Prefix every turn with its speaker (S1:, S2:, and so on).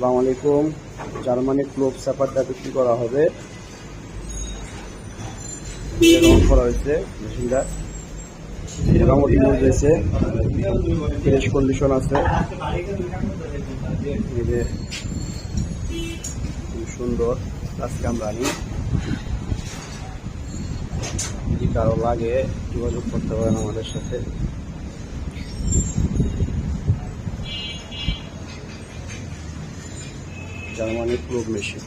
S1: আসসালামু আলাইকুম। Germany clove স্যাপারটা বিক্রি করা হবে, রং করা হয়েছে। মেশিনটা মোটামুটি ইউজ হয়েছে, ফ্রেশ কন্ডিশন আছে। এই যে খুব সুন্দর আজকে আমরা আনি। যদি কারো লাগে যোগাযোগ করতে পারেন আমাদের সাথে। Germany clove machine.